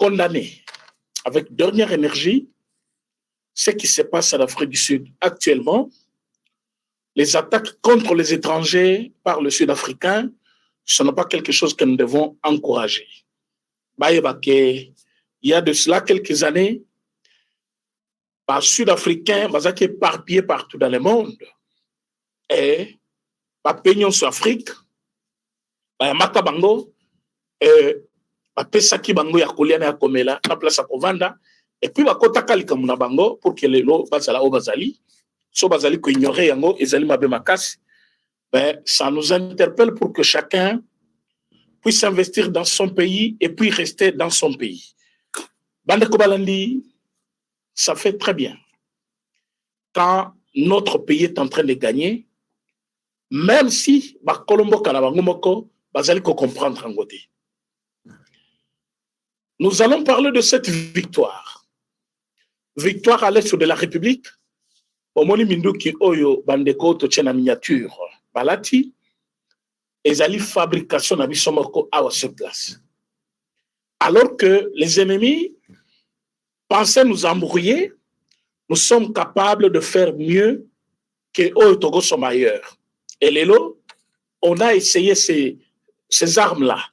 condamner avec dernière énergie ce qui se passe en Afrique du Sud actuellement. Les attaques contre les étrangers par le Sud-Africain, ce n'est pas quelque chose que nous devons encourager. Il y a de cela quelques années, les Sud-Africains sont éparpillés partout dans le monde. Et les pays sur Afrique, les Makabango, Pesaki Bango ya Koliana ya Komela, la place à Kovanda, et puis Bakota Kalika Muna Bango pour que les lots Bazala au Bazali, so Bazali ko ignorer yango, ezali mabe makasi, ben ça nous interpelle pour que chacun puisse investir dans son pays et puis rester dans son pays. Bande Kobalandi, ça fait très bien. Quand notre pays est en train de gagner, même si Bakolombo Kalabangomoko, Bazali ko comprendre en côté. Nous allons parler de cette victoire. Victoire à l'est de la République. Omoni Minduki Oyo Bandeko Tochena miniature. Balati. Ezali fabrication na bisomoko à sur place. Alors que les ennemis pensaient nous embrouiller, nous sommes capables de faire mieux que Oyo Togo sont ailleurs. Et Lélo, on a essayé ces armes-là.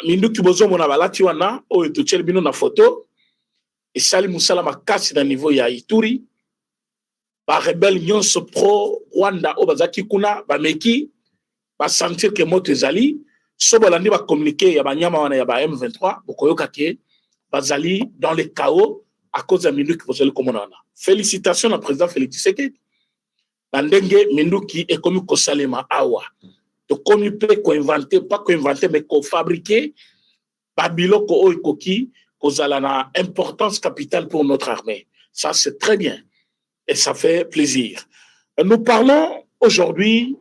Minduki bozo mona balati wana o etucheli bino na photo et sali musala makasi na niveau ya Ituri ba rebelle nyonso pro Rwanda o bazaki kuna ba meki ba sentir que moto ezali so bolandi ba communiquer ya banyama wana ya ba M23 bokoyoka ke bazali dans le chaos à cause de Minduki bozo komona wana. Félicitations au président Félix Tshisekedi bandenge Minduki est comme kosalema awa. Donc, on peut co-inventer, pas co-inventer, mais co-fabriquer Babiloko Oikoki, qui a une importance capitale pour notre armée. Ça, c'est très bien. Et ça fait plaisir. Nous parlons aujourd'hui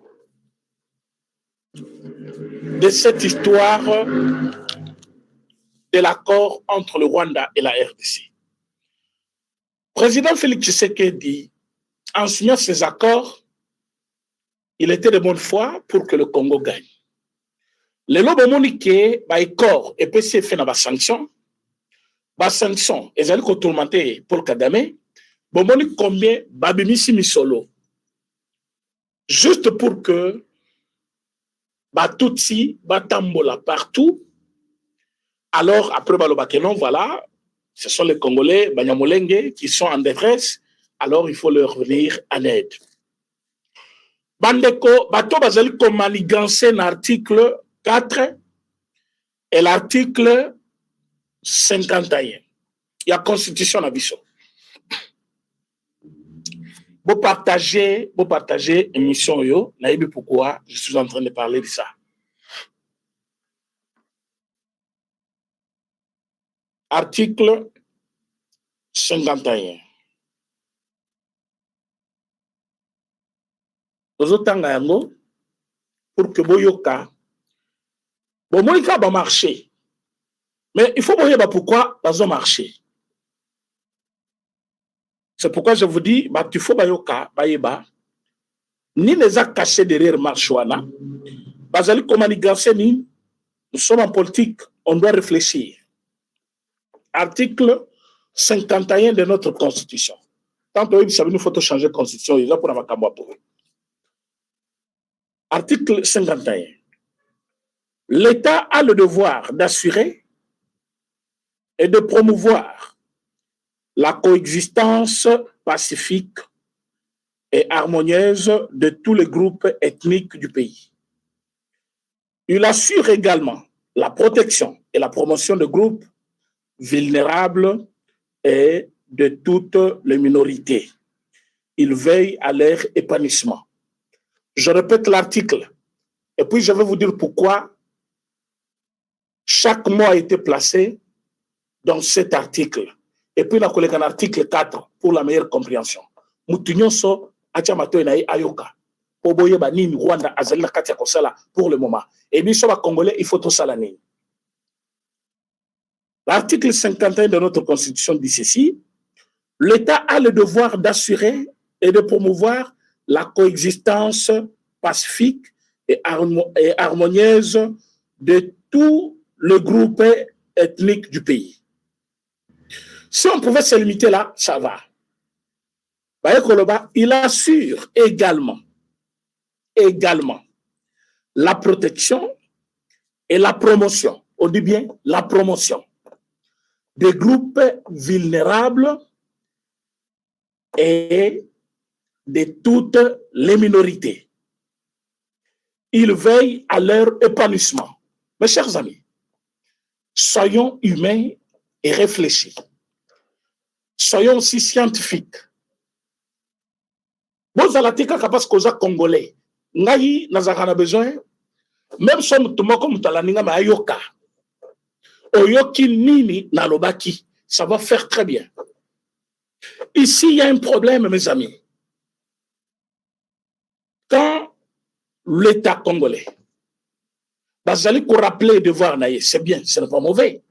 de cette histoire de l'accord entre le Rwanda et la RDC. Le président Félix Tshisekedi, en signant ces accords, il était de bonne foi pour que le Congo gagne. Le lobo monique, corps et PC fait na sanction, sanction, et allez tourmenter pour Kagame, bomoni combien babimisi misolo, juste pour que Tutsi batambola partout. Alors après balobakenon, voilà, ce sont les Congolais, Banyamulenge, qui sont en détresse. Alors il faut leur venir en aide. Bandeko, bato bazali ko manigancer l'article 4 et l'article 51. Il y a constitution na biso. Vous partagez émission yo, naïbi pourquoi je suis en train de parler de ça. Article 51. Tozotanga yango pour que boyoka bomoika ba marché, mais il faut boyeba pourquoi bazo marché. C'est pourquoi je vous dis tu faut bayoka bayeba ni les actes cachés derrière marchwana bazali komaniganse ni. Nous sommes en politique, on doit réfléchir. Article 51 de notre constitution. Tant que il faut changer la constitution, il y a pour la makambo pour eux. Article 51. L'État a le devoir d'assurer et de promouvoir la coexistence pacifique et harmonieuse de tous les groupes ethniques du pays. Il assure également la protection et la promotion de groupes vulnérables et de toutes les minorités. Il veille à leur épanouissement. Je répète l'article, et puis je vais vous dire pourquoi chaque mot a été placé dans cet article. Et puis, on a un article 4 pour la meilleure compréhension. Moutinyoso, Achamato Enaï Ayoka. Poboye Banini, Rwanda, Azalina Katia Kosala pour le moment. Et bien, sur Congolais, il faut tout ça l'année. L'article 51 de notre Constitution dit ceci: l'État a le devoir d'assurer et de promouvoir la coexistence pacifique et harmonieuse de tous les groupes ethniques du pays. Si on pouvait se limiter là, ça va. Il assure également la protection et la promotion, on dit bien la promotion des groupes vulnérables et de toutes les minorités. Il veille à leur épanouissement. Mes chers amis, soyons humains et réfléchis. Soyons aussi scientifiques. Vous allez parce que vous Congolais, ngai nazakana besoin, même si nous comme talaninga ma ayoka, oyoki nini nalobaki, ça va faire très bien. Ici, il y a un problème, mes amis. Quand l'État congolais, bazali ko rappeler devoir naïe, c'est bien, ce n'est pas mauvais.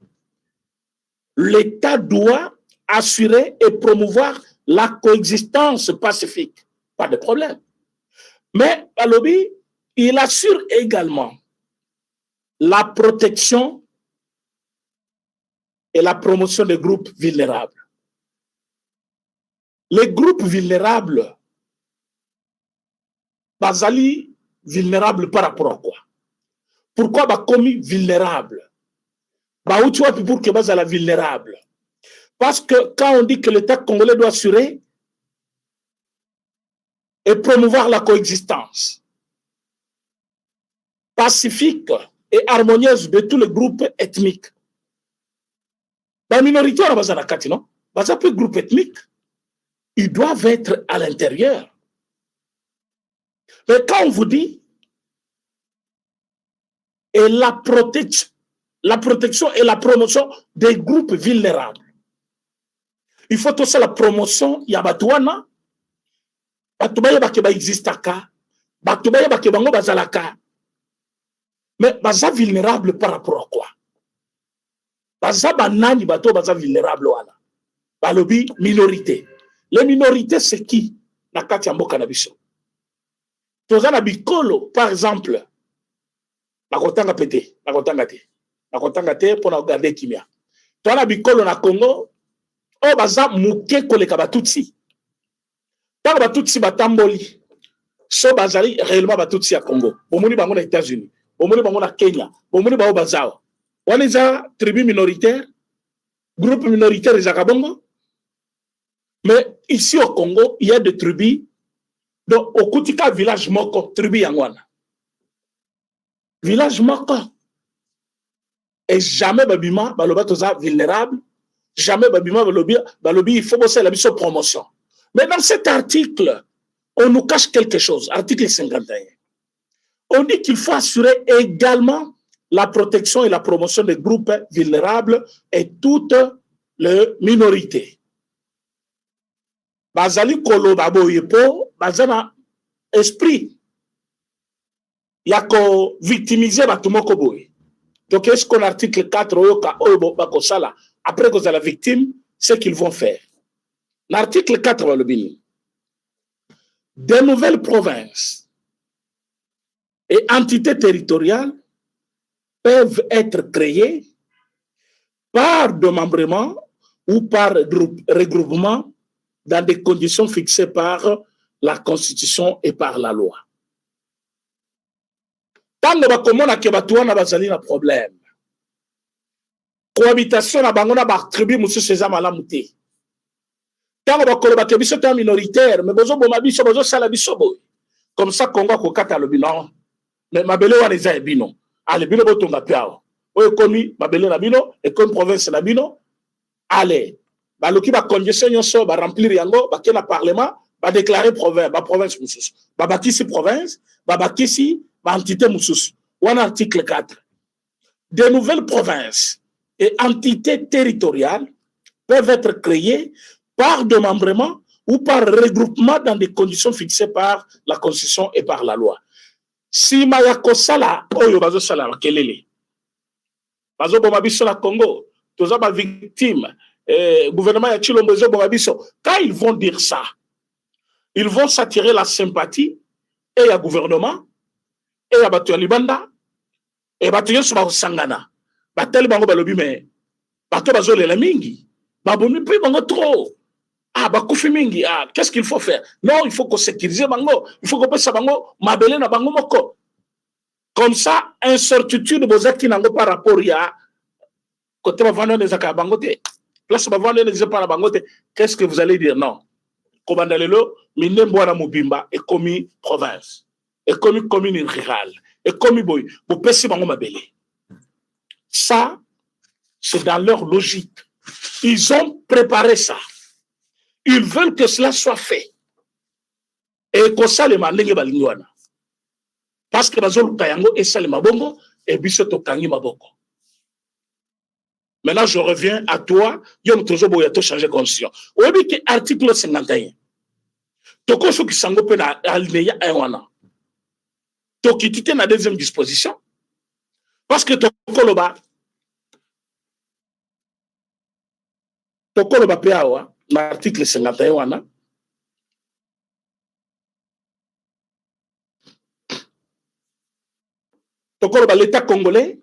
L'État doit assurer et promouvoir la coexistence pacifique. Pas de problème. Mais à l'objet, il assure également la protection et la promotion des groupes vulnérables. Les groupes vulnérables, bazali vulnérables par rapport à quoi? Pourquoi ba commis vulnérable? Ba où tu vois pour que bazala vulnérable? Parce que quand on dit que l'État congolais doit assurer et promouvoir la coexistence pacifique et harmonieuse de tous les groupes ethniques. La minorité, on a un non? Peu groupe ethnique, ils doivent être à l'intérieur. Mais quand on vous dit et la protection et la promotion des groupes vulnérables, il faut aussi la promotion, il y a Batouana, Batoubaye Bakeba existaka, Batoubaye Bakebango Bazalaka. Mais baza vulnérable par rapport à quoi? Baza banani bato baza vulnérable wana. Balobi minorité. Les minorités c'est qui? Nakati amboka na biso. Toza na bikolo par exemple. Nakotanga pété, nakotanga te pour regarder kimia. Toza na bikolo na Congo, o baza muke koleka batutsi. Tanga batutsi batamboli. So bazali réellement batutsi à Congo. Bomoni bango na États-Unis. Bomoni bango na Kenya, bomoni bango bazao. On est à tribu minoritaire, groupe minoritaire des Akabongo. Mais ici au Congo, il y a des tribus. Donc, au Koutika, village Moko, tribu Yangwana. Village Moko. Et jamais Babima, Baloba Toza vulnérable. Jamais Babima, Balobi, il faut bosser la mission promotion. Mais dans cet article, on nous cache quelque chose. Article 51. On dit qu'il faut assurer également la protection et la promotion des groupes vulnérables et toutes les minorités. Bazali kolo babo yepo, bazana esprit. Yako victimiser batumoko boy. Donc est-ce qu'on article 4 oyoka oyo bakosala après que vous la victime, ce qu'ils vont faire. L'article 4 va le bini. Des nouvelles provinces et entités territoriales peuvent être créées par démembrement ou par regroupement dans des conditions fixées par la Constitution et par la loi. Tant que bakomona ke batuana bazali na problème. Cohabitation na bangona ba tribu musu seza malamu te. Tant que bakoloba ke biso ta minoritaire, mais bozo boma biso bozo sala biso boy. Comme ça Congo ko kata le bilan. Mais mabele wana eza ebino. Ale bino botonga piao. Oyo komi mabele na bino et comme province na bino. Ale baloki ba congestion nyonso ba remplir yango ba kena parlement ba déclarer province mususu. Ba bakisi province, ba bakisi ba entité mususu. Wana article 4. De nouvelles provinces et entités territoriales peuvent être créées par démembrement ou par regroupement dans des conditions fixées par la Constitution et par la loi. Si Mayako Sala, Oyo Bazo Sala, Kelele, Bazo Bomabiso la Congo, tous les victimes, gouvernement Yachilo Mbezo Bomabiso, quand ils vont dire ça, ils vont s'attirer la sympathie et à gouvernement, et à Batu Libanda, et Batu Yosuba Sangana. Batel Bango Balobi, mais bato bazolela mingi baboni mpe bango trop. Ah, bakufi mingi. Ah, qu'est-ce qu'il faut faire? Non, il faut qu'on sécurise bango, il faut qu'on pesa bango mabele na bango moko. Comme ça, incertitude bozaki nango par rapport ya côté bavando des aka bangote. Place bavando des par bangote. Qu'est-ce que vous allez dire? Non. Kobandalelo minembo na mobimba et commis province. Et commis commune rurale. Et commis boy, bo pesi bango mabele. Ça, c'est dans leur logique. Ils ont préparé ça. Ils veulent que cela soit fait. Et que ça, les mandingue balingwana. Parce que bazol kayango et ça les mabongo et biso to kangi maboko. Maintenant, je reviens à toi. Yom tozo boyato changer constitution. Oyebi que article 51. Toko so ki sango pe na alinéa 1 wana. Toki tite na deuxième disposition. Parce que tokoloba pe awa na article 51 wana. L'État congolais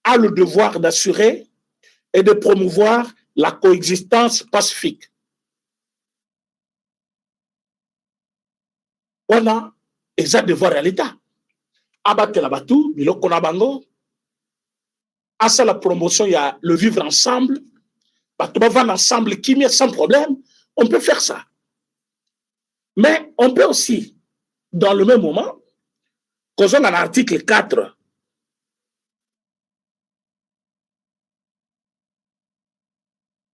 a le devoir d'assurer et de promouvoir la coexistence pacifique. On a un devoir à l'État. Abattre la batou, biloko na bango. À ça la promotion, il y a le vivre ensemble. Batou va ensemble, qui met sans problème. On peut faire ça. Mais on peut aussi, dans le même moment, causons dans l'article 4,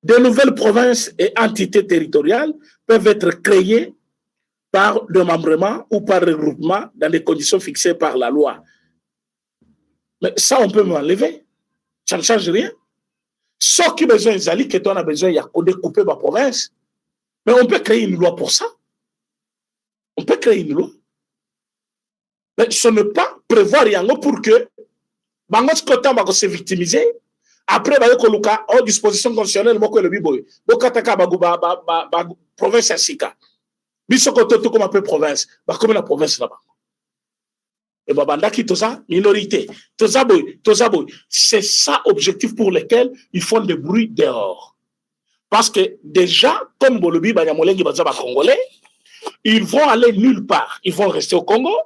de nouvelles provinces et entités territoriales peuvent être créées par démembrement ou par regroupement dans des conditions fixées par la loi. Mais ça, on peut m'enlever. Ça ne change rien. Sauf qui besoin d'Isali, que on a besoin, il y a de couper ma province. Mais on peut créer une loi pour ça. On peut créer une loi. Mais ce n'est pas prévoir yango pour que Bangos Kotan va se victimiser. Après, il y a une disposition constitutionnelle. Province à Sika. Biso Kototo comme un peu province. Comme la province là-bas. Et Babandaki, tout ça, minorité. Tout ça, c'est ça l'objectif pour lequel ils font des bruits dehors. Parce que déjà, comme Bolobi, Banyamolengi, Bazaba Congolais, ils vont aller nulle part. Ils vont rester au Congo.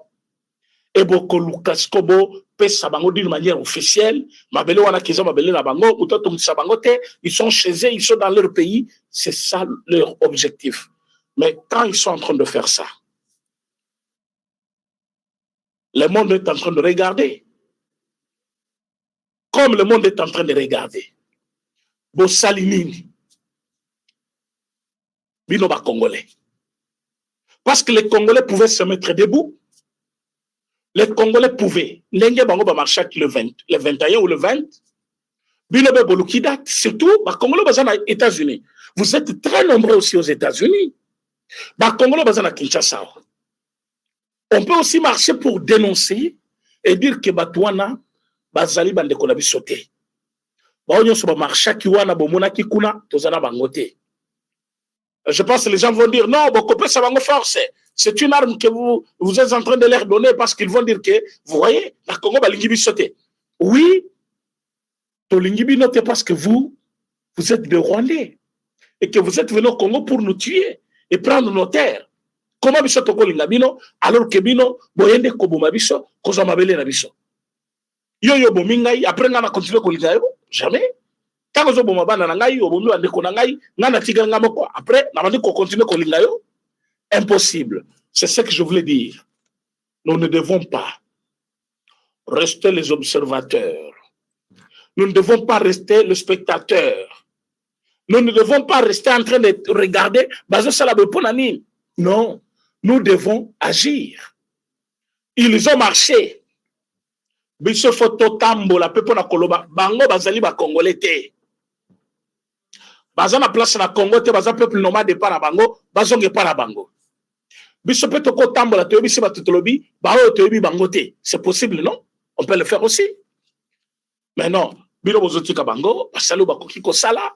Et beaucoup Lucas Kobo pèse bango d'une manière officielle. Mabele wana kiza mabele na bango, utoto msabangote, ils sont chez eux, ils sont dans leur pays. C'est ça leur objectif. Mais quand ils sont en train de faire ça, le monde est en train de regarder. Comme le monde est en train de regarder. Bossalinini. Binoba Congolais. Parce que les Congolais pouvaient se mettre debout. Les Congolais pouvaient. N'enge bango ba marcher le 21 ou le 20. Binobe Bolukidat. Surtout, les Congolais bazan aux États-Unis. Vous êtes très nombreux aussi aux États-Unis. Les Congolais bazan à Kinshasa. On peut aussi marcher pour dénoncer et dire que Batouana, Bazali Bandekona bisoté. Baonyo so ba marcher ki wana bomona ki kuna tozana bangote. Je pense que les gens vont dire non, Bokopé ça va nous forcer. C'est une arme que vous êtes en train de leur donner parce qu'ils vont dire que, vous voyez, la Congo va lingibi sauter. Oui, to lingibi note parce que vous êtes des Rwandais et que vous êtes venus au Congo pour nous tuer et prendre nos terres. Comment biso toko lingabino alors que bino boyende koboma biso koza mabele na biso. Yo yo bomingai après ngana continuer ko lingayo jamais. Quand vous avez bana na ngai obomi bande ko na ngai ngana tiga ngamoko après na bandi ko continuer ko lingayo. Impossible. C'est ce que je voulais dire. Nous ne devons pas rester les observateurs. Nous ne devons pas rester le spectateur. Nous ne devons pas rester en train de regarder. Non. Nous devons agir. Ils ont marché. Biso photo tambo la pepo na koloba bango bazali ba congolais te. Bazana place na Congo te baza peuple nomade para bango, bazonge para bango. Biso peto ko tambo la toyebi se batutolobi, ba o toyebi bango te. C'est possible non? On peut le faire aussi. Mais non, bino bozoti ka bango, basalo bakoki ko sala,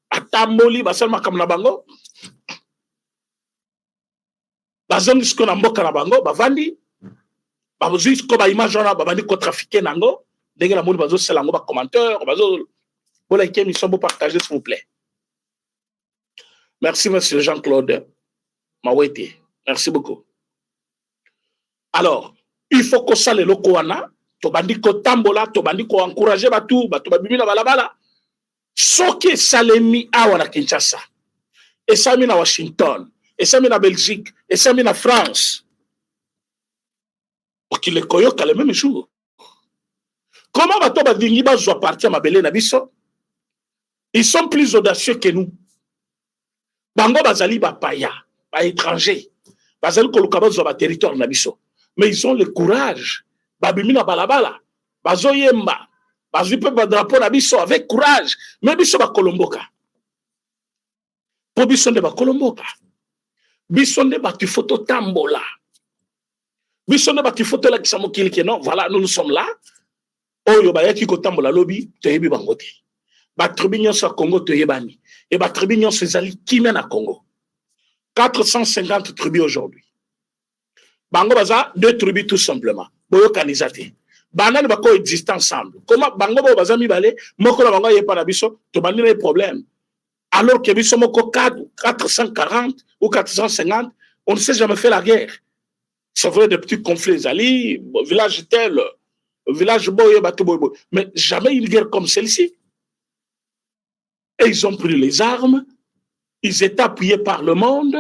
atamboli basalo makam na bango. Bazongi sko na mboka na bango, bavandi. Babozui ko ba image wana babandi ko trafiquer nango, ndenge na moni bazo sala ngo ba commentaire, bazo Vous likez l'émission, vous partagez, s'il vous plaît. Merci, monsieur Jean-Claude Mawete. Merci beaucoup. Alors, il faut que ça le lokoana, to bandi ko tambola, to bandi ko encourager batu, batu babimi na balabala. Soki salemi awa na Kinshasa. Et ça mis na Washington, et ça mis na Belgique, et ça mis na France. Pour qu'il les koyoka le même jour. Comment bato badingi bazwa partir mabele na biso? Ils sont plus audacieux que nous. Bango bazali ba paya, ba étranger. Bazali koluka bazwa ba territoire na biso. Mais ils ont le courage. Babimi na balabala. Bazo yemba. Bazo pe ba drapeau na biso avec courage. Mais biso ba kolomboka. Po biso nde ba kolomboka. Biso nde ba tu photo tambola. Biso nde ba tu photo la kisamo kilike non. Voilà, nous sommes là. Oyo ba yaki ko tambola lobi, to yebi bangote. Ba tribu nyonso Congo to yebani. Et ba tribu nyonso ezali kimia na Congo. 450 tribus aujourd'hui. Bango baza 2 tribus tout simplement. Boyo kanizate. Banane bako existe ensemble. Comment bango bo baza mibale, moko na bango yepa na biso, to bandi na problème. Alors que biso moko 440 ou 450, on ne s'est jamais fait la guerre. C'est vrai des petits conflits ali, village tel, village boyo bato boyo. Mais jamais une guerre comme celle-ci. Et ils ont pris les armes, ils étaient appuyés par le monde.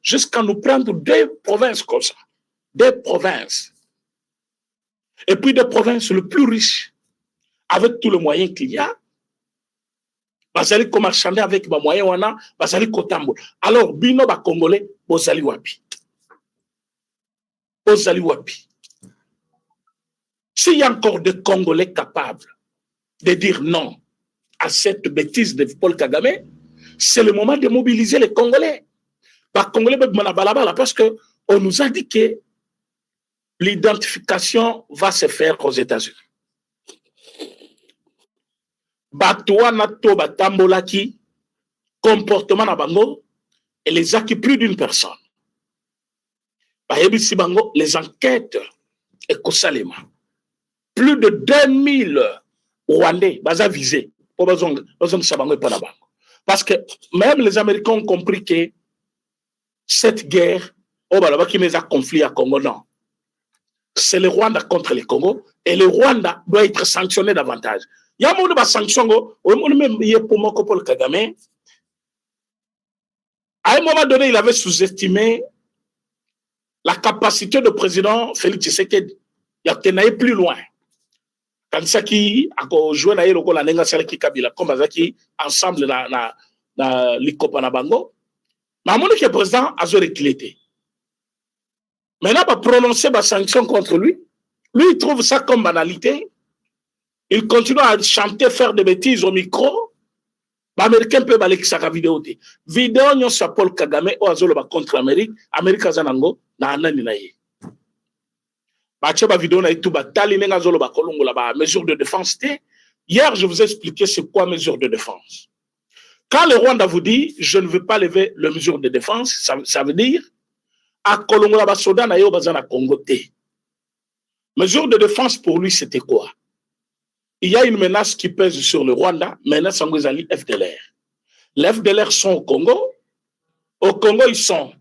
Jusqu'à nous prendre des provinces comme ça. Des provinces. Et puis des provinces les plus riches, avec tous les moyens qu'il y a. Bazali comme marchander avec les moyens on a, bazali kotambo. Alors, bino ba congolais, bozali wapi. Bozali wapi. S'il y a encore des Congolais capables de dire non à cette bêtise de Paul Kagame, c'est le moment de mobiliser les Congolais. Les Congolais, parce qu'on nous a dit que l'identification va se faire aux États-Unis. Batoua nato batambolaki, comportement na bango, et les acquis plus d'une personne. Bayebi si bango, les enquêtes et Kosalema. Plus de 2000 Rwandais, baza visés. Parce que même les Américains ont compris que cette guerre, qui met un conflit à Congo, non. C'est le Rwanda contre le Congo et le Rwanda doit être sanctionné davantage. Il y a un monde de sanction, Paul Kagame. À un moment donné, il avait sous-estimé la capacité du président Félix Tshisekedi. Il a allé plus loin. Quand ça qui a joué na yelo la nenga sala ki Kabila comme azaki ensemble na likopa na bango. Mais mon que président a reculé. Maintenant va prononcer des sanctions contre lui. Lui il trouve ça comme banalité. Il continue à chanter, faire des bêtises au micro. L'Américain peut balayer sa vidéo. Vidéo nyon sa Paul Kagame ou azolo ba contre l'Amérique. Amérique azanango na anani na ye. Mesure de défense. Hier, je vous ai expliqué c'est quoi mesure de défense. Quand le Rwanda vous dit je ne veux pas lever les mesures de défense, ça veut dire à Kolongola Basoda na yo bazana Congo. Mesure de défense pour lui, c'était quoi? Il y a une menace qui pèse sur le Rwanda, menace en Gozali FDLR. Les FDLR sont au Congo. Au Congo, ils sont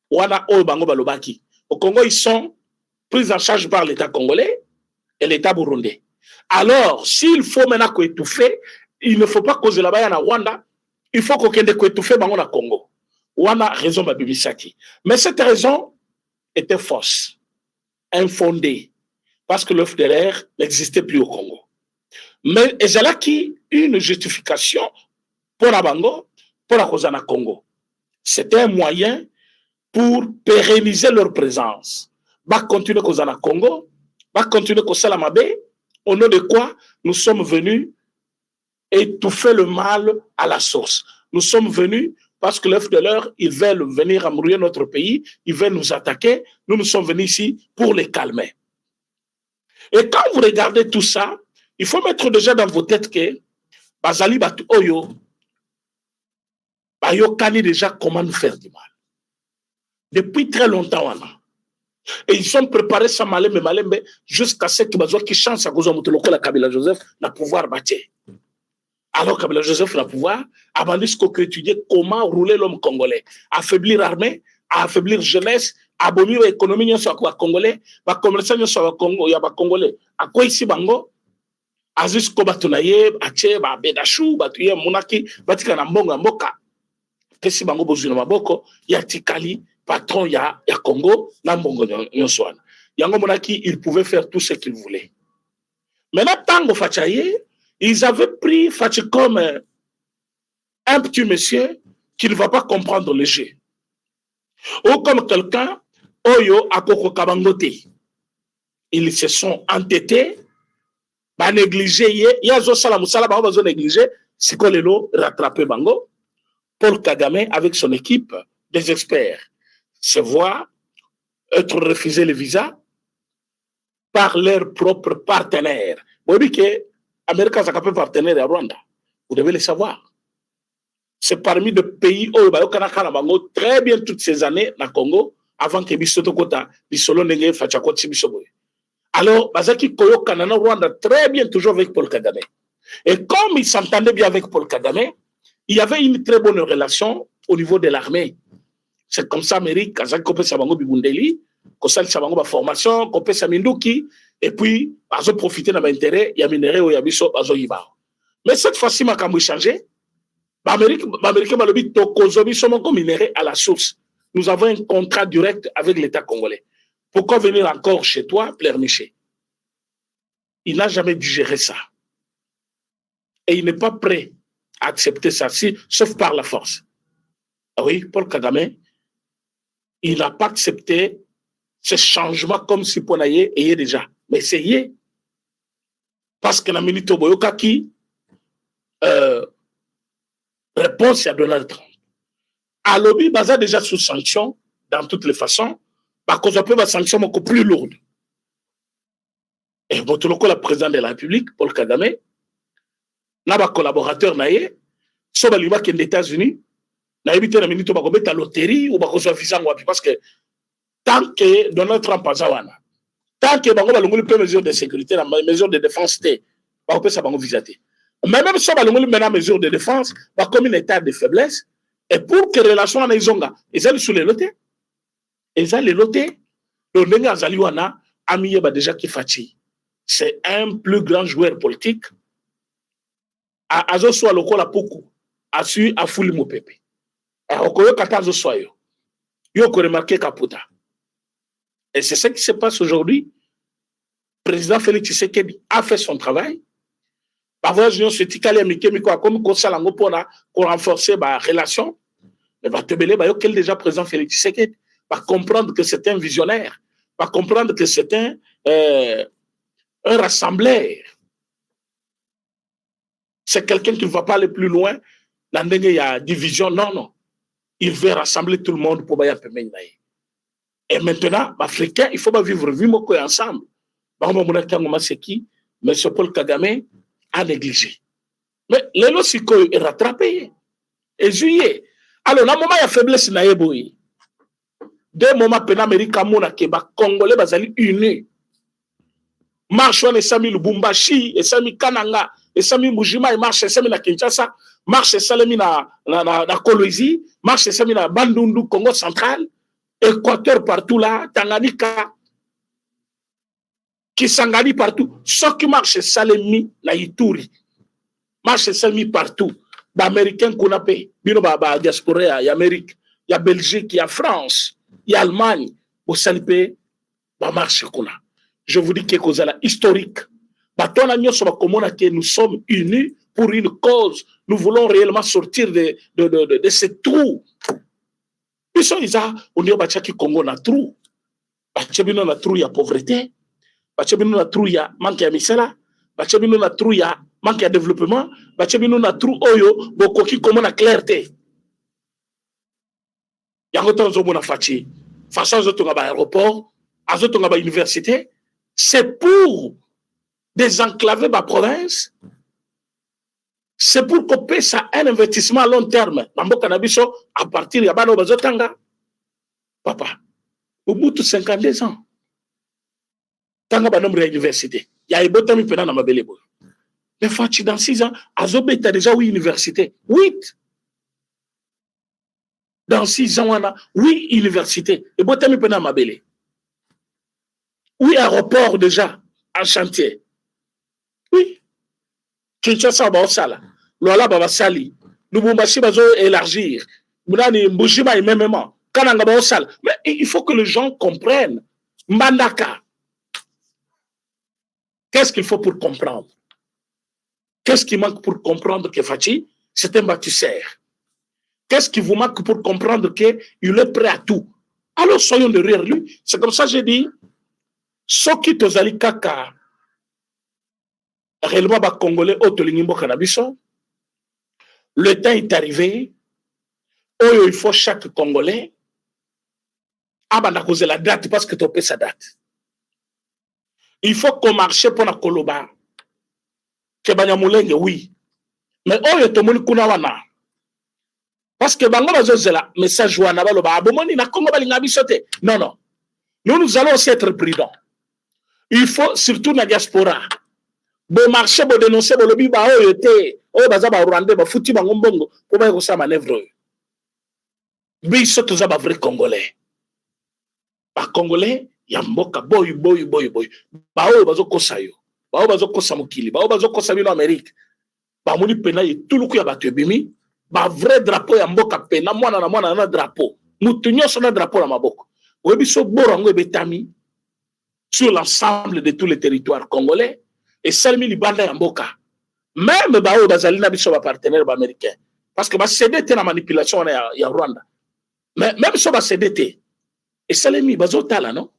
Rwanda Obango Balobaki. Au Congo, ils sont pris en charge par l'État congolais et l'État burundais. Alors, s'il faut maintenant étouffer, il ne faut pas causer là-bas à Rwanda, il faut qu'on étouffe dans Congo. On a raison, Babibisaki. Mais cette raison était fausse, infondée, parce que le FDLR n'existait plus au Congo. Mais il y a une justification pour la Bango, pour la cause na Congo. C'était un moyen pour pérenniser leur présence. Va continuer cause na Congo, va continuer cause Salamabe, au nom de quoi nous sommes venus étouffer le mal à la source. Nous sommes venus parce que l'œuf de l'heure, ils veulent venir embrouiller notre pays, ils veulent nous attaquer. Nous sommes venus ici pour les calmer. Et quand vous regardez tout ça, il faut mettre déjà dans vos têtes que Bazali Batu Oyo, Bayo Kani déjà comment nous faire du mal. Depuis très longtemps, on a. Et ils sont préparés sans malembe jusqu'à ce que chance à cause de la Kabila Joseph na pouvoir battre. Alors Kabila Joseph na pouvoir, avant de étudier comment rouler l'homme congolais, affaiblir l'armée, affaiblir jeunesse, abomir l'économie sur les Congolais, les commerçants sur les Congolais. À quoi ici bango? Azus ko batunaye, ache ba bedashu, batuye monaki, batika na mbonga mboka. Pesi bango bozuna maboko, ya tikali patron ya Congo, na mbongo nyonswana. Yango monaki, il pouvait faire tout ce qu'il voulait. Maintenant, tango fachaye, ils avaient pris Fachi comme un petit monsieur qui ne va pas comprendre le jeu. Ou comme quelqu'un, Oyo Akoko Kabangote. Ils se sont entêtés, ba négligé, yazo sala musala ba bazo négligé, c'est quoi lelo rattraper bango. Paul Kagame avec son équipe des experts se voient être refusé le visa par leurs propres partenaires. Vous voyez que l'Amérique a un partenaire à Rwanda. Vous devez le savoir. C'est parmi les pays où il très bien toutes ces années dans le Congo, avant que Bisoto Kota, Bisolo Nenge, Fachakoti Bisoboy. Alors, Bazaki Koyo Kanana Rwanda très bien toujours avec Paul Kagame. Et comme il s'entendait bien avec Paul Kagame, il y avait une très bonne relation au niveau de l'armée. C'est comme ça, Amérique, Kazaki Kopé Sabango Bibundeli, Kosal Sabango ba formation, Kopé Saminduki, et puis, ils ont profité de l'intérêt, il y a minéré ou il y a biso, ils ont yiba. Mais cette fois-ci, ma camou changé. L'Amérique m'a dit, Tokozobi, sommes minéré à la source. Nous avons un contrat direct avec l'État congolais. Pourquoi venir encore chez toi, pleurnicher? Il n'a jamais digéré ça. Et il n'est pas prêt à accepter ça, sauf par la force. Ah oui, Paul Kagame, il n'a pas accepté ce changement comme si Ponaye est déjà. Mais c'est y. Parce que la minute Boyoka qui réponse à Donald Trump. À lobby, Baza déjà sous sanction, dans toutes les façons, parce qu'on peut une sanction beaucoup plus lourde. Et votre le président de la République, Paul Kagame, n'a pas collaborateur naïe, soit les États-Unis, n'a évité la minute où la loterie ou qu'on soit visa parce que tant que Donald Trump a zawana, tant que bango balongoli peu mesures de sécurité, la mesure de défense té, on peut ça bango visater. Mais même si balongoli maintenant mesure de défense, ba comme un état de faiblesse, et pour que relation na izonga, ils allaient sous les lotés, ils allaient loter, le nenga zaliwana amiye ba déjà qui fati. C'est un plus grand joueur politique. Azo soit lokola poku, asu afuli mopepe. Okoyo kata azo soit yo. Yo ko remarqué Kaputa. Et c'est ce qui se passe aujourd'hui. Le président Félix Tshisekedi a fait son travail. Par voie se tikali amike miko comme kosalango pona pour renforcer la relation. Mais va te belé ba yo quel déjà président Félix Tshisekedi va comprendre que c'est un visionnaire, va comprendre que c'est un rassembleur. C'est quelqu'un qui ne va pas aller plus loin. Dans il y a division. Non, non. Il veut rassembler tout le monde pour Baya Pemenaï. Et maintenant, Africains, il faut pas vivre ensemble. Mais ce Paul Kagame a négligé. Mais les lorsqu'ils est rattrapé. Et juillet. Alors, dans le moment, il y a faiblesse. Deux moments, Pénamérique, Mona, Keba, Congolais, Bazali, unis. Marche, et Sami Lubumbashi, et Sami Kananga, et Sami Mujima, et marche, et Sami na Kinshasa, marche, et Salemi na Kolwezi, marche, et Sami na Bandundu, Congo central, Équateur partout là, Tanganyika, Kisangani partout. Ce qui marche, Salemi na Ituri, marche, Salemi partout. L'Américain qu'on a payé, bino ba diaspora, il y a Amérique, il y a Belgique, il y a France, il y a Allemagne, pour salper, ba marche qu'on a. Je vous dis quelque chose historique. Nous sommes unis pour une cause. Nous voulons réellement sortir de ces trous. Ils sont là, on dit que Congo a trou. On a trou, il y a pauvreté. On a trou, il y a manque de misela. On a trou, il y a manque de développement. On a trou, oyo, beaucoup qui comme la clarté. Il y a autant de faci. Façon de ton aéroport, à ton université. C'est pour désenclaver ma province. C'est pour couper ça un investissement à long terme. À partir de Yabano Bazotanga. Papa, au bout de 52 ans. Tant que nombre d'université, il y a des gens qui dans ma belle époque. Mais Fachi, dans 6 ans, Azobe, tu as déjà 8 universités. 8. Dans 6 ans, on a 8 universités. Et bon, tu as mis dans ma belle. 8 aéroports déjà en chantier. Oui. Kinshasa, ba osala. Loala, ba sali. Lubumbashi, ba élargir. Mounani, Mbujima, et même. Kananga, ba osala. Mais il faut que les gens comprennent. Mandaka. Qu'est-ce qu'il faut pour comprendre? Qu'est-ce qui manque pour comprendre que Fachi, c'est un bâtisseur? Qu'est-ce qui vous manque pour comprendre qu'il est prêt à tout? Alors soyons derrière lui. C'est comme ça que j'ai dit, Soki Tozali Kaka, réellement, les Congolais, le temps est arrivé, où il faut chaque Congolais, à cause de la date, parce que tu as sa date. Il faut qu'on marche pour la Koloba. Oui. Mais oh, il y parce que bango bazozela message wana baloba abomoni na Congo balinga bisote. Non, non. Nous allons aussi être prudents. Il faut surtout na diaspora. Bon marché, bon dénoncer, bon lobby, bah oh yote, oh baza ba Rwandais, ba fouti bango mbongo, pour ba yosa manœuvre. Bisote za ba vrai Congolais. Ba Congolais, ya mboka boy. Ba oh bazo kosa yo. Ba oh bazo kosa mokili, ba oh bazo kosa bino Amérique. Ba moni pena ye tuluku ya bato bimi. Ba vrai drapeau ya mboka pena mwana na drapeau. Mutu nyonso na drapeau na maboko. Oyebi so borango ebetami sur l'ensemble de tous les territoires congolais et salmi libanda ya mboka. Même ba o bazali na biso ba partenaire ba américain parce que ba CDT na manipulation ya Rwanda. Mais même so ba CDT et salmi bazotala non.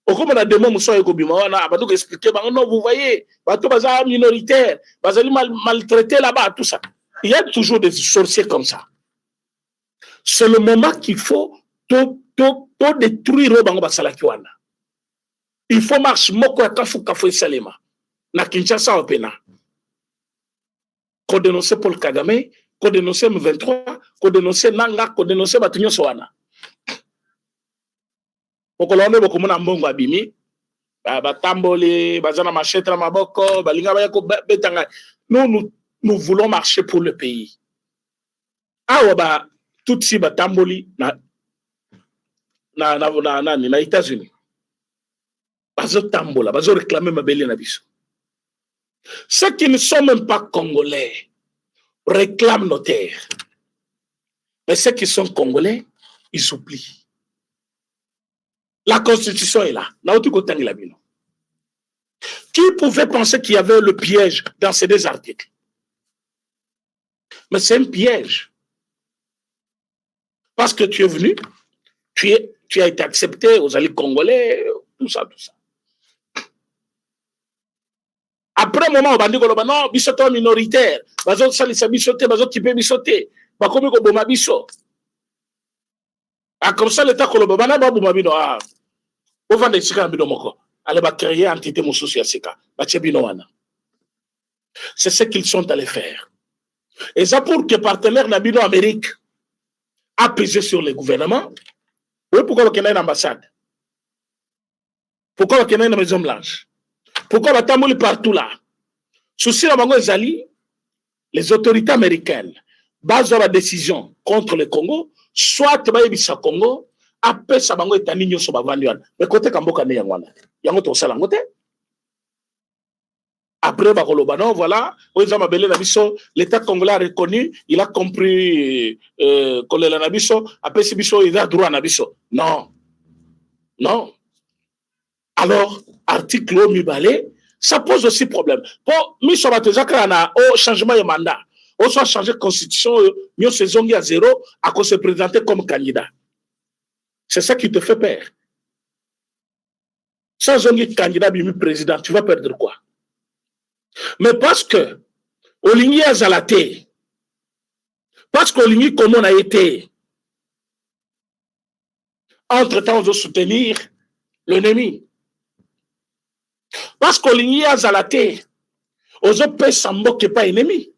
Comme on a demandé muso eko bima wana abadoko expliquer ba non vous voyez bato baza minoritaire bazali maltraité là-bas tout ça. Il y a toujours des sorciers comme ça. C'est le moment qu'il faut tout détruire au bango basalaki wana. Il faut marcher moko ya kafu salema. Na Kinshasa opena. Ko dénoncer Paul Kagame, ko dénoncer M23, ko dénoncer Nanga, ko dénoncer batunyo sowana. Okolone boko mona mbongo abimi. Ba tamboli, bazana machette na maboko, balinga ba yako betanga. Nous voulons marcher pour le pays. Ah bah tout si batamboli na États-Unis. Bazo tambola, bazo réclamer ma belle na biso. Ceux qui ne sont même pas congolais réclament nos terres. Mais ceux qui sont congolais, ils oublient. La constitution est là. Qui pouvait penser qu'il y avait le piège dans ces 2 articles? Mais c'est un piège. Parce que tu es venu, tu as été accepté aux alliés congolais, tout ça. Après un moment, on va dire que non, bisoto minoritaire, bazo salisa bisoté, bazo typé bisoté, bakomi ko boma biso. Ah, comme ça, l'État kolobana ba boma bino, ah, on va des sika bino moko. Allez, va créer entité mon social sika, ba bino wana. C'est ce qu'ils sont allés faire. Et ça pour que partenaire Nabino Amérique a pesé sur le gouvernement. Oui, pourquoi il y a une ambassade? Pourquoi il y a une maison blanche? Pourquoi il y a partout là? Souci la bango ezali, les autorités américaines basent la décision contre le Congo, soit bayebisa Congo, après ça bango etani nyoso bavandi wana. Mais côté kamboka ne yangwana. Yango to sala ngote. Après, voilà, l'État congolais a reconnu, il a compris que le après il a droit à Nabiso. Non. Non. Alors, article Mibale, ça pose aussi problème. Pour Miso Batezaka, au changement de mandat, on soit changé de constitution, mieux saison à 0, à cause de se présenter comme candidat. C'est ça qui te fait peur. Sans un candidat, président, tu vas perdre quoi? Mais parce que Oligny a zalaté, parce qu'Oligny comme on a été, entre-temps on doit soutenir l'ennemi. Parce qu'Oligny a zalaté, on doit pas s'en qui pas ennemi.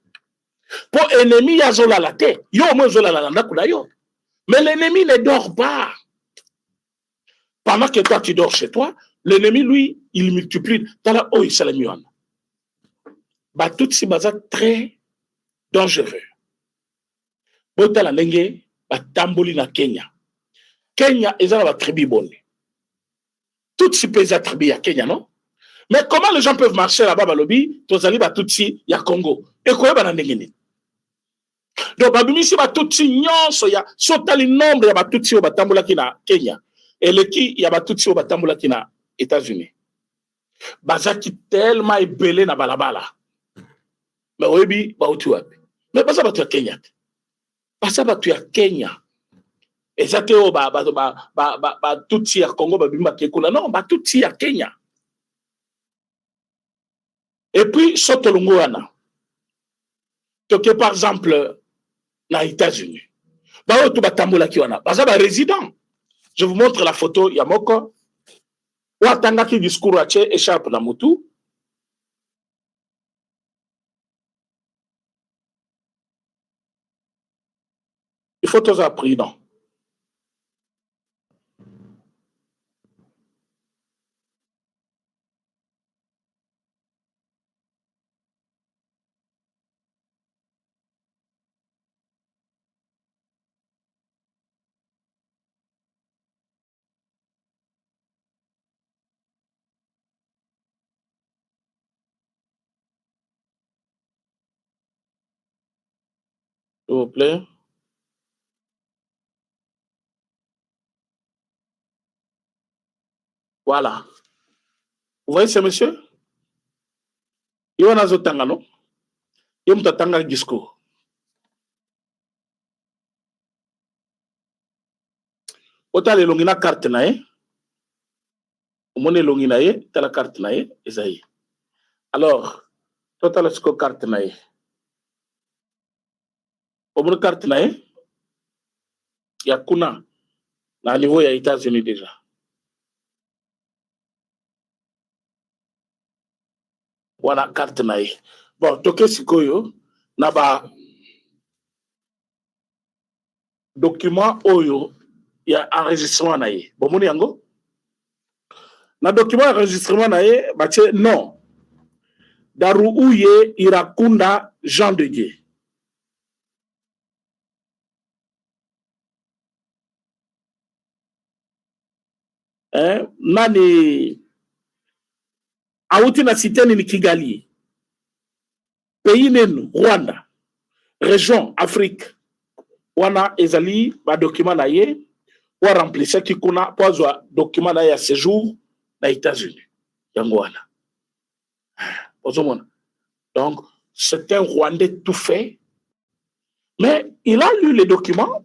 Pour ennemi y a zolaté, yo moi zolalanda kudayo. Mais l'ennemi ne dort pas. Pendant que toi, tu dors chez toi, l'ennemi, lui, il multiplie. Tala, oh, il s'est mis en. Bah, tout ces bazar très dangereux. Botala nenge, bah, tamboli na Kenya. Kenya, ils ont la tribu bonne. Toutes ces pays attribués à Kenya, non? Mais comment les gens peuvent marcher là-bas, Balobi, Tozali, bah, tout il y a Congo. Et quoi, bah, nenge. Donc, babimisi ba tutsi nyonso ya sotali nombre ya batutsi o batambola kina Kenya. Et le qui ya batutsi o batambola kina États-Unis. Bazaki tellement ebele na balabala. Mais oyebi ba uti wapi. Mais basa batu ya Kenya. Basa batu ya Kenya. Ezate o ba tutsi ya Congo babimba kekuna. Non, ba tutsi ya Kenya. Et puis sotolungu wana. Donc par exemple na États-Unis. Ba otu batambola ki wana. Basa ba résident. Je vous montre la photo Yamoko. Watanga ki discours ache écharpe na mutu. Il faut tous appris, non? S'il vous plaît. Voilà. Vous voyez ce monsieur? Il y a un azotanga, non? Il y a un tanga discours. Autant les longina carte nae. Omone longina ye, t'as la carte nae, esaïe. Alors, total score carte nae. Omone carte nae. Il y a kuna. Na niveau ya États-Unis déjà. Voilà carte nae. Bon, toke sikoyo. Naba document oyo. Il y a enregistrement nae. Bon, moni yango? Na document enregistrement nae, bache non. Daruuye Irakunda Jean de Dieu. Nani auti na cité ni Kigali. Pays nenu Rwanda. Région Afrique. Wana ezali ba document na ye wa remplissait ki kuna pozwa document na ya séjour na États-Unis. Yango wana. Donc, c'est un Rwandais tout fait. Mais il a lu les documents.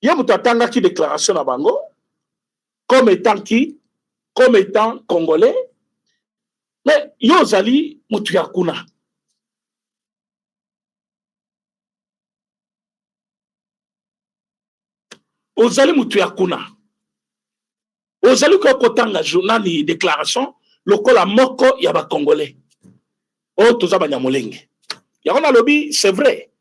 Il y a une qui déclaration à Bango comme étant qui? Comme étant congolais. Mais Yozali Mutuyakuna. Ozali Mutuyakuna. Ozali Kokotanga journal ni déclaration. Lokola moko yaba congolais. Oh, toza banyamolenge. Yakona lobby, c'est vrai.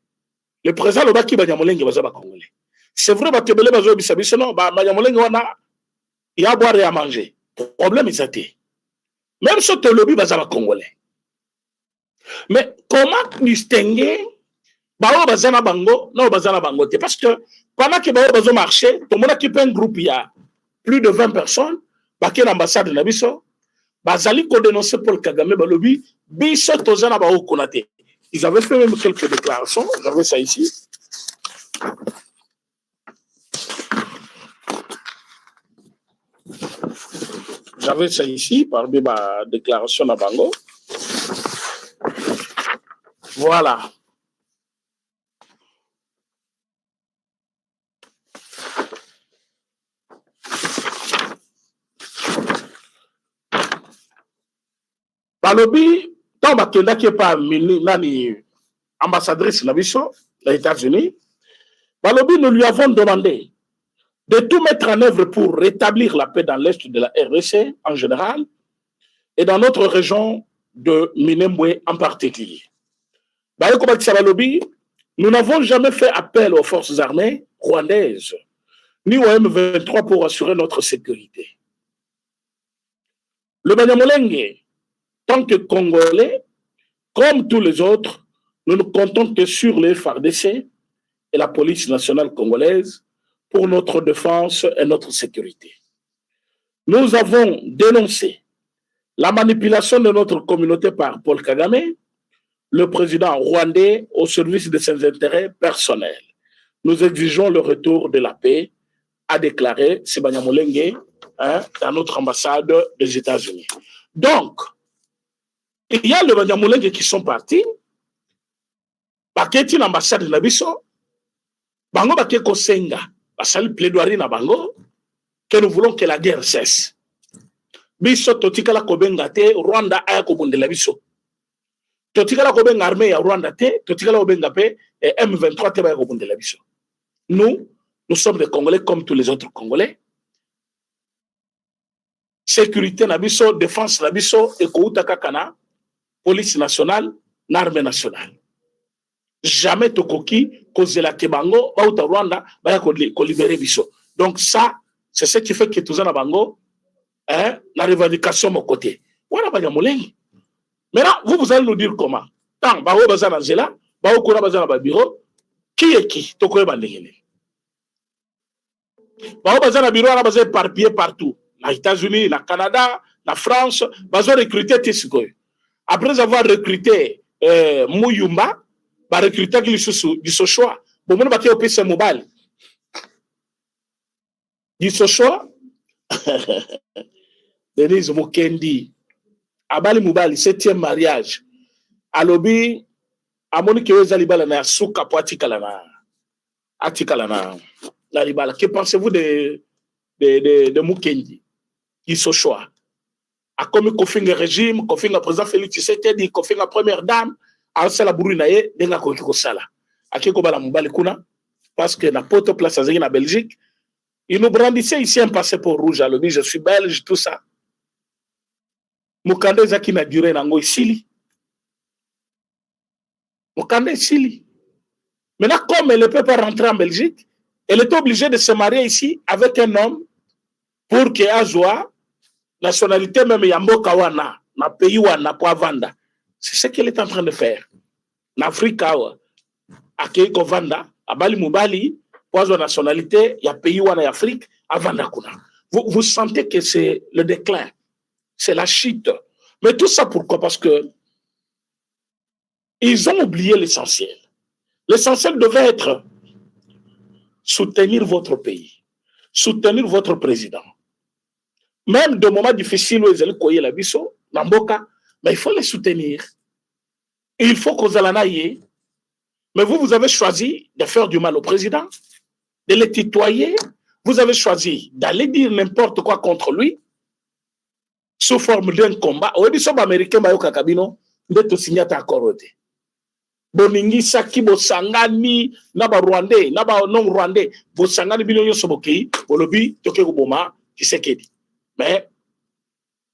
Le président lobaki banyamolenge bazaba congolais. C'est vrai, batebele bazo bisabiso non, banyamolenge wana ya boire et à manger. Problème est été. Même si tu lobby bazaba congolais. Mais comment distinguer bao bazana bango, non bazana bango? Parce que pendant que bao bazo marché, tout le monde qui un groupe, il y a plus de 20 personnes, baké l'ambassade de Nabiso, bazali ko dénoncer Paul Kagame balobi, biso tozana bao konate. Ils avaient fait même quelques déclarations, j'avais ça ici. J'avais ça ici, parmi ma déclaration à Bango. Voilà. Balobi, tant que qui est pas nani ambassadrice Nabiso, les États-Unis, Balobi, nous lui avons demandé de tout mettre en œuvre pour rétablir la paix dans l'est de la RDC en général et dans notre région de Minembwe en particulier. Balobi, nous n'avons jamais fait appel aux forces armées rwandaises. ni au M23 pour assurer notre sécurité. Le Banyamulenge, tant que Congolais, comme tous les autres, nous ne comptons que sur les FARDC et la police nationale congolaise pour notre défense et notre sécurité. Nous avons dénoncé la manipulation de notre communauté par Paul Kagame, le président rwandais, au service de ses intérêts personnels. Nous exigeons le retour de la paix, a déclaré Sebanyamulenge dans notre ambassade des États-Unis. Donc, il y a les Banyamulenge qui sont partis, baketi l'ambassade na biso, bango bakeko senga, basali plaidoirie na bango, que nous voulons que la guerre cesse. Biso totikala kobenga te, Rwanda aya kobundela biso. Totikala kobenga armée ya Rwanda te, totikala kobenga pe M23 te baya kobundela biso. Nous sommes des Congolais comme tous les autres Congolais. Sécurité na biso, défense na biso, et kouta kakana, police nationale, l'armée nationale. Jamais tokoki, cause la kebango, bauta Rwanda, baya ko libérer biso. Donc ça, c'est ce qui fait que tout ça na bango, la revendication mon côté. Voilà Banyamulenge. Maintenant, vous allez nous dire comment. Tant, bao bazana zela, bao kona bazana ba bureau, qui est qui? Tokoye bandengene. Bao bazana bureau, ana bazana éparpillé partout. Les États-Unis, le Canada, la France, ils ont recruté Tessikoy. Après avoir recruté Mouyumba, ils ont recruté Gisochoa. Bon, on va faire PC mobile. Gisochoa, Denise Mukendi, Abali Mobile, 7e mariage. Alobi, Amoni Keweza Libala na Souka po atikala na Libala. Que pensez-vous de Mukendi? Gisochoa. A comme Kofinga régime, Kofinga président Félix Tshisekedi, Kofinga première dame, a sala Burunaye, denga ko sala. Akeko bala mobali kuna, parce que na poto place à na Belgique, il nous brandissait ici un passeport rouge, alors je suis belge, tout ça. Mukande zaki na duré nango isili. Mukande isili. Maintenant, comme elle ne peut pas rentrer en Belgique, elle est obligée de se marier ici avec un homme pour que Azwa nationalité même Yamboka wana, na pays wana pour vanda. C'est ce qu'elle est en train de faire. En Afrique, akei ko vanda, abali mubali, pour la nationalité, il y a pays wana Afrique, à vanda kuna. Vous sentez que c'est le déclin, c'est la chute. Mais tout ça pourquoi? Parce que ils ont oublié l'essentiel. L'essentiel devait être soutenir votre pays, soutenir votre président. Même de moments difficiles où ils allaient coyer la biso, Namboka, mais il faut les soutenir. Et il faut qu'on aille. Mais vous avez choisi de faire du mal au président, de le tutoyer. Vous avez choisi d'aller dire n'importe quoi contre lui, sous forme d'un combat. Au début, les Américains, ils ont signé un accord. Boningi saki bosangani naba Rwandais, naba non Rwandais, bosangani bilonyo sobokei, bolobi toke kuboma Tshisekedi. Mais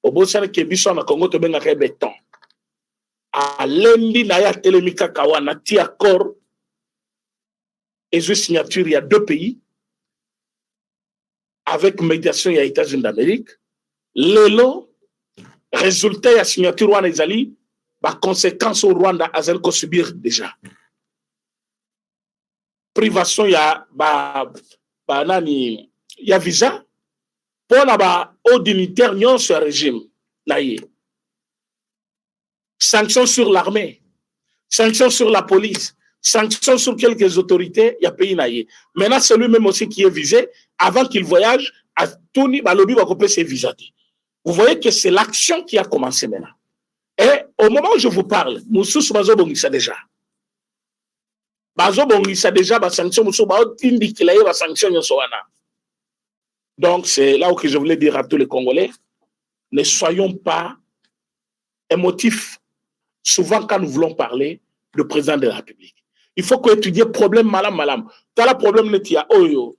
au Bosana Kebiso na Congo to benga béton. À lundi na ya telemika kawana ti accord et je signature il y a 2 pays avec médiation il y a États-Unis d'Amérique. Lelo résultat ya signature wana ezali ba conséquences au Rwanda azel ko subir déjà. Privation ya ba nani ya visa pour la haut dignitaire non sur le régime. Sanctions sur l'armée, sanctions sur la police, sanctions sur quelques autorités, il y a pays naïe. Maintenant, c'est lui-même aussi qui est visé avant qu'il voyage à Tuni, Balobi va couper ses visas. Vous voyez que c'est l'action qui a commencé maintenant. Et au moment où je vous parle, Moussous Bazo Bongissa déjà. Bazo Bongissa déjà, ba sanction Moussous Bao Tindi qu'il a eu la sanction Yosoana. Donc, c'est là où je voulais dire à tous les Congolais, ne soyons pas émotifs. Souvent, quand nous voulons parler du président de la République, il faut qu'on étudie le problème malam. T'as le problème net ya oyo.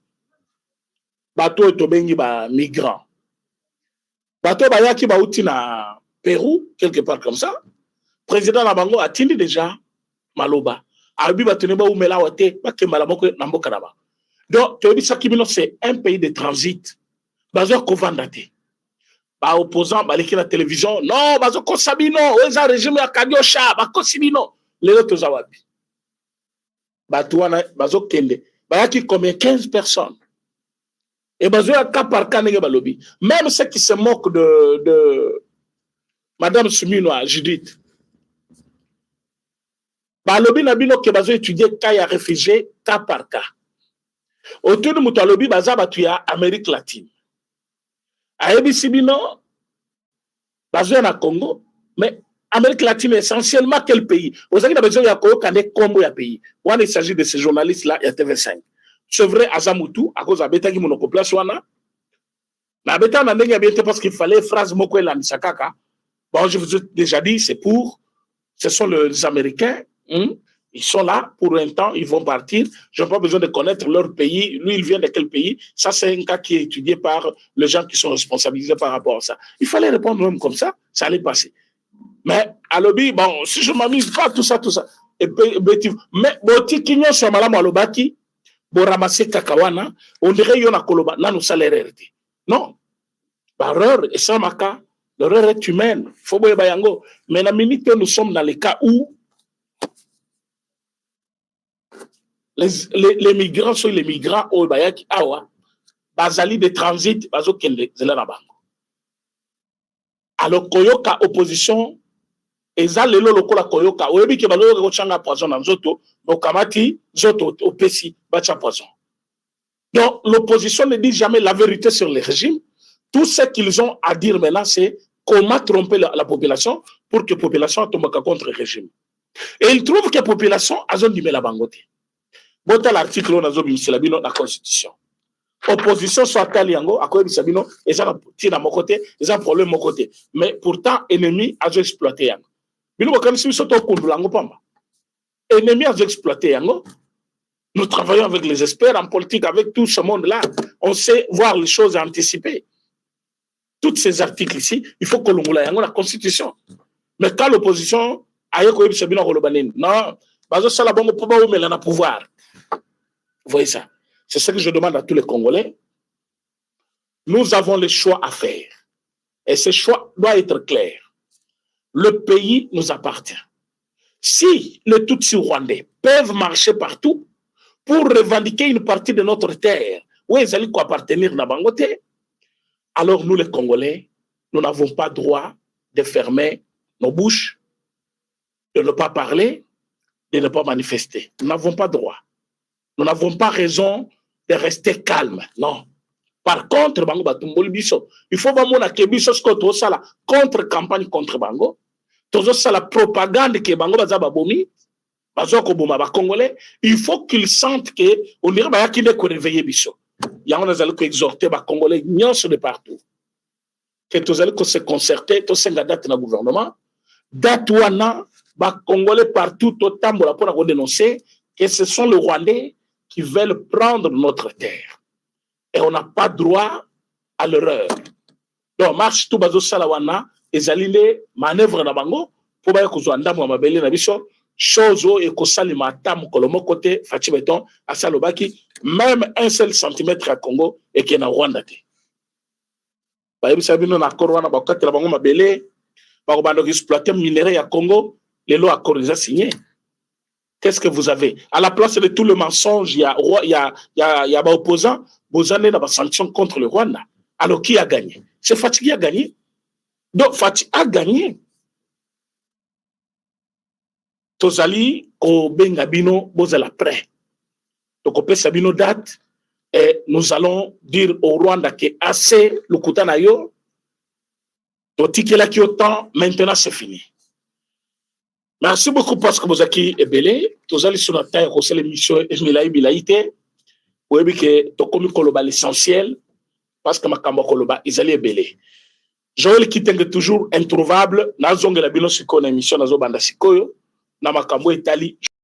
Bateau et tobengi ba migrants. Bateau ba yaki ba uti na Pérou, quelque part comme ça. Président Nabango a tindi déjà Maloba. Abi ba teneba ou mela wate, ba ke malamoko namboka naba. Donc, c'est un pays de transit. Bazo Kovandate. Ba opposant, ba leki la télévision. Non, bazo Kosabino. Oza régime ya Kanyosha. Ba Kosibino. Les autres Zawabi. Batouana, bazo Kende. Ba yaki combien? 15 personnes. Et bazo ya cas par cas nege balobi. Même ceux qui se moquent de Madame Suminoa, Judith. Balobi Nabino ke bazo étudier cas ya réfugiés, cas par cas. Autour de Moutalobi, baza batuya Amérique latine. Ayebi Sibino, bazo na Congo, mais Amérique latine essentiellement quel pays? Vous avez besoin de Congo quand est combo ya pays. On il s'agit de ces journalistes là, il y a TV5. C'est vrai, Azamutu, à cause de Beta qui monocoplas wana. Mais Beta n'a pas bien parce qu'il fallait phrase moko la misakaka. Bon, je vous ai déjà dit, c'est pour, ce sont les Américains, ils sont là pour un temps, ils vont partir. Je n'ai pas besoin de connaître leur pays. Lui, il vient de quel pays? Ça, c'est un cas qui est étudié par les gens qui sont responsabilisés par rapport à ça. Il fallait répondre même comme ça allait passer. Mais à l'objet, bon, si je ne m'amuse pas, tout ça. Et puis, mais, boti kinyo sur malam alobaki, bo ramasser kakawana, on dirait yon a koloba, nan nous salaire. Non. L'erreur, et ça, maka, l'erreur est humaine. Faut boye bayango. Mais la minute, nous sommes dans les cas où les migrants sont les migrants au Bayaki Awa, Bazali de transit, Bazo Kende, Zelanabango. Alors, Koyoka opposition, Eza lelo lokola Koyoka, Oyebi ke balo rochanga poison dans Zoto, Okamati, Zoto, Opesi, Bacha poison. Donc, l'opposition ne dit jamais la vérité sur le régime. Tout ce qu'ils ont à dire maintenant, c'est comment tromper la population pour que la population tombe contre le régime. Et ils trouvent que la population a zone du Melabangote. Bota l'article on a zobimsilabino la constitution. Opposition soit taliango à quoi bisabino et ça tire à mon côté, ils ont un problème mon côté. Mais pourtant ennemi a exploité yango. Bino bakam si soto kundulango pamba. Ennemi a exploité yango. Nous travaillons avec les experts en politique avec tout ce monde là. On sait voir les choses anticipées. Tous ces articles ici, il faut que l'on yango la constitution. Mais quand l'opposition aye ko bisabino rolobanine. Non, bazo sala bongo poba ou melana pouvoir. Vous voyez ça? C'est ce que je demande à tous les Congolais. Nous avons le choix à faire. Et ce choix doit être clair. Le pays nous appartient. Si les Tutsis rwandais peuvent marcher partout pour revendiquer une partie de notre terre, où ils allaient appartenir à Bangote, alors nous les Congolais, nous n'avons pas droit de fermer nos bouches, de ne pas parler, de ne pas manifester. Nous n'avons pas droit. Nous n'avons pas raison de rester calme. Non. Par contre, il faut vraiment que contre-campagne contre Bango. La propagande que Bango Bazababomi, Congolais, il faut qu'ils sentent qu'on dirait qu'il est réveillé Bisso. Il y a un exhorté les Congolais de partout. Que tous allez se concerter, tous les date dans le gouvernement, date Congolais partout, autant pour dénoncer que ce sont les Rwandais qui veulent prendre notre terre. Et on n'a pas droit à l'erreur. Donc, marche tout bazo salawana, et alliés manœuvre na bango, pour que vous ayez un mabeli na biso, chose et que salima tam kolomo côté, fatibeton, à salobaki, même un seul centimètre à Congo, et qui est na Rwanda. Bah, vous savez, nous, on a corona, bah, quand la bango mabeli, bah, on va exploiter minerai à Congo, les lois accords déjà signés. Qu'est-ce que vous avez? À la place de tout le mensonge, il y a des opposants, vous avez des sanctions contre le Rwanda. Alors, qui a gagné? C'est Fatih qui a gagné. Donc, Fatih a gagné. Tozali, au Bengabino, vous êtes prêt. Donc, au Pesabino date, et nous allons dire au Rwanda que assez, le Koutanayo, Totikela qui autant, maintenant c'est fini. Merci beaucoup parce que vous êtes ici et belé. Tous allez sur notre terre, c'est l'émission Esmilaï Bilaïté. Vous voyez que tu commis koloba l'essentiel parce que ma kamba koloba ils allaient belé. Joël qui est toujours introuvable. Nazonge la bino siko na émission nazo banda sikoyo na makambo etali.